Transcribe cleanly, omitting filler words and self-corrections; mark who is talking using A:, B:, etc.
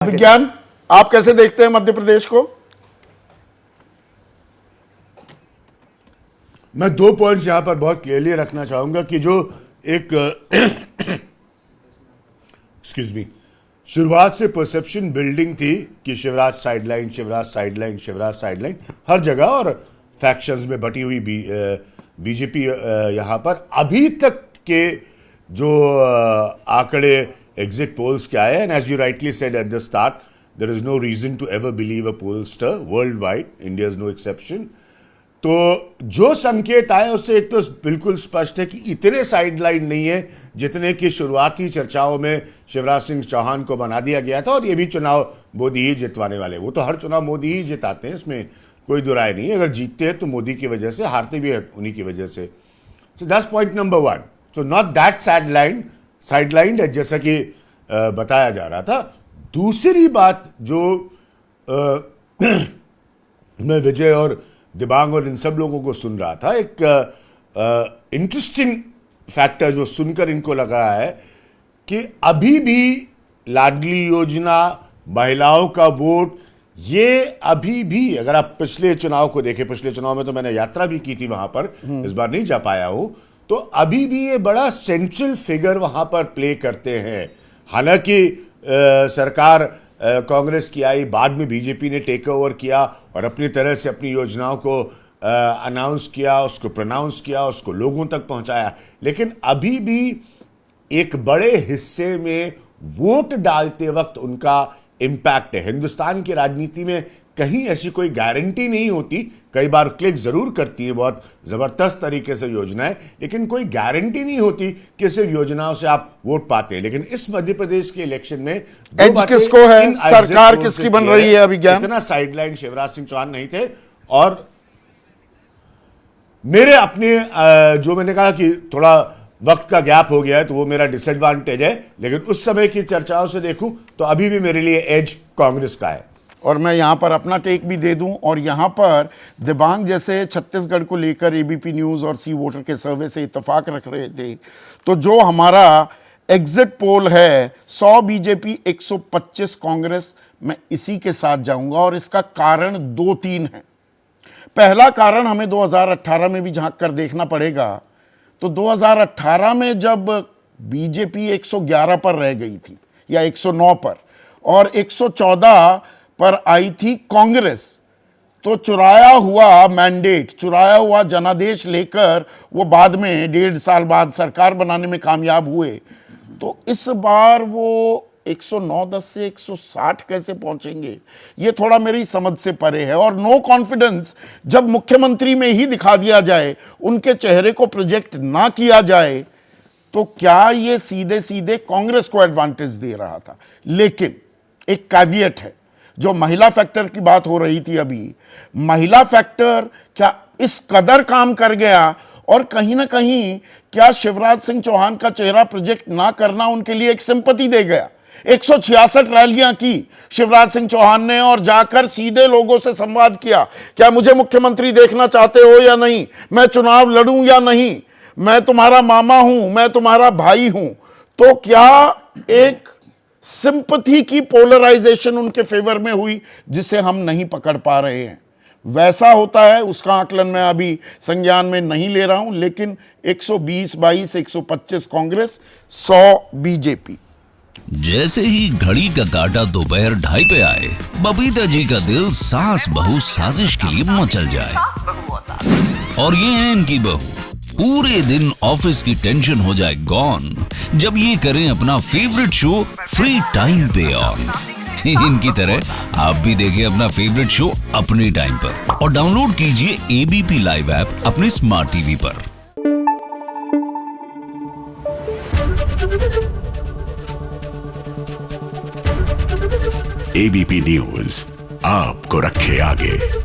A: विज्ञान, आप कैसे देखते हैं मध्य प्रदेश को?
B: मैं दो पॉइंट्स यहां पर बहुत क्लियरली रखना चाहूंगा कि जो एक एक्सक्यूज मी, शुरुआत से परसेप्शन बिल्डिंग थी कि Shivraj sideline, Shivraj sideline, Shivraj sideline हर जगह और फैक्शंस में बटी हुई बीजेपी यहां पर अभी तक के जो आंकड़े एग्जिट पोल्स के आए, and as you rightly said at the start, there is no reason to ever believe a pollster world wide, India is no exception. तो जो संकेत आए उससे एक तो बिल्कुल स्पष्ट है कि इतने साइडलाइन नहीं है जितने की शुरुआती चर्चाओं में शिवराज सिंह चौहान को बना दिया गया था, और ये भी चुनाव मोदी ही जितवाने वाले। वो तो हर चुनाव मोदी ही जिताते हैं, इसमें कोई दो राय नहीं है। अगर जीतते हैं तो मोदी की वजह से, हारते भी है उन्हीं की वजह से। So that's point number one. So not that sideline जैसा कि बताया जा रहा था। दूसरी बात जो मैं विजय और दिबांग और इन सब लोगों को सुन रहा था, एक इंटरेस्टिंग फैक्टर जो सुनकर इनको लगा है कि अभी भी लाडली योजना, महिलाओं का वोट, ये अभी भी, अगर आप पिछले चुनाव को देखें, पिछले चुनाव में तो मैंने यात्रा भी की थी वहां पर, इस बार नहीं जा पाया हूं, तो अभी भी ये बड़ा सेंट्रल फिगर वहां पर प्ले करते हैं। हालांकि सरकार कांग्रेस की आई, बाद में बीजेपी ने टेक ओवर किया और अपनी तरह से अपनी योजनाओं को अनाउंस किया, उसको प्रोनाउंस किया, उसको लोगों तक पहुंचाया, लेकिन अभी भी एक बड़े हिस्से में वोट डालते वक्त उनका इम्पैक्ट है। हिंदुस्तान की राजनीति में कहीं ऐसी कोई गारंटी नहीं होती, कई बार क्लिक जरूर करती है बहुत जबरदस्त तरीके से योजनाएं, लेकिन कोई गारंटी नहीं होती कि सिर्फ योजनाओं से आप वोट पाते हैं। लेकिन इस मध्य प्रदेश के इलेक्शन में
A: एज किसको है, सरकार किसकी बन रही है? अभी
B: इतना साइडलाइन शिवराज सिंह चौहान नहीं थे। और मेरे अपने जो मैंने कहा कि थोड़ा वक्त का गैप हो गया है तो वो मेरा डिसएडवांटेज है, लेकिन उस समय की चर्चाओं से देखूं तो अभी भी मेरे लिए एज कांग्रेस का है।
A: और मैं यहां पर अपना टेक भी दे दूं, और यहां पर दिबांग जैसे छत्तीसगढ़ को लेकर एबीपी न्यूज़ और सी वोटर के सर्वे से इत्तेफाक रख रहे थे, तो जो हमारा एग्जिट पोल है 100 बीजेपी 125 कांग्रेस, मैं इसी के साथ जाऊंगा। और इसका कारण 2-3 है। पहला कारण हमें 2018 में भी झांक कर देखना पड़ेगा। तो 2018 में जब बीजेपी 111 पर रह गई थी या 109 पर और 114 पर आई थी कांग्रेस, तो चुराया हुआ मैंडेट, चुराया हुआ जनादेश लेकर वो बाद में 1.5 साल बाद सरकार बनाने में कामयाब हुए। तो इस बार वो 109-10 से 160 कैसे पहुंचेंगे, ये थोड़ा मेरी समझ से परे है। और नो कॉन्फिडेंस जब मुख्यमंत्री में ही दिखा दिया जाए, उनके चेहरे को प्रोजेक्ट ना किया जाए, तो क्या ये सीधे सीधे कांग्रेस को एडवांटेज दे रहा था। लेकिन एक कैवियट है, जो महिला फैक्टर की बात हो रही थी अभी, महिला फैक्टर क्या इस कदर काम कर गया, और कहीं ना कहीं क्या शिवराज सिंह चौहान का चेहरा प्रोजेक्ट ना करना उनके लिए एक सिंपैथी दे गया। 166 रैलियां की शिवराज सिंह चौहान ने और जाकर सीधे लोगों से संवाद किया, क्या मुझे मुख्यमंत्री देखना चाहते हो या नहीं, मैं चुनाव लड़ूं या नहीं, मैं तुम्हारा मामा हूं, मैं तुम्हारा भाई हूं। तो क्या एक सिंपैथी की पोलराइजेशन उनके फेवर में हुई, जिसे हम नहीं पकड़ पा रहे हैं। वैसा होता है, उसका आकलन मैं अभी संज्ञान में नहीं ले रहा हूं, लेकिन 120-22 125 कांग्रेस, 100 बीजेपी।
C: जैसे ही घड़ी का काटा दोपहर 2:30 पे आए, बबीता जी का दिल सास बहू साजिश के लिए मचल जाए। और ये है इनकी बहू, पूरे दिन ऑफिस की टेंशन हो जाए गॉन जब ये करें अपना फेवरेट शो फ्री टाइम पे ऑन। इनकी तरह आप भी देखें अपना फेवरेट शो अपने टाइम पर और डाउनलोड कीजिए एबीपी लाइव ऐप अपने स्मार्ट टीवी पर।
D: एबीपी न्यूज आपको रखे आगे।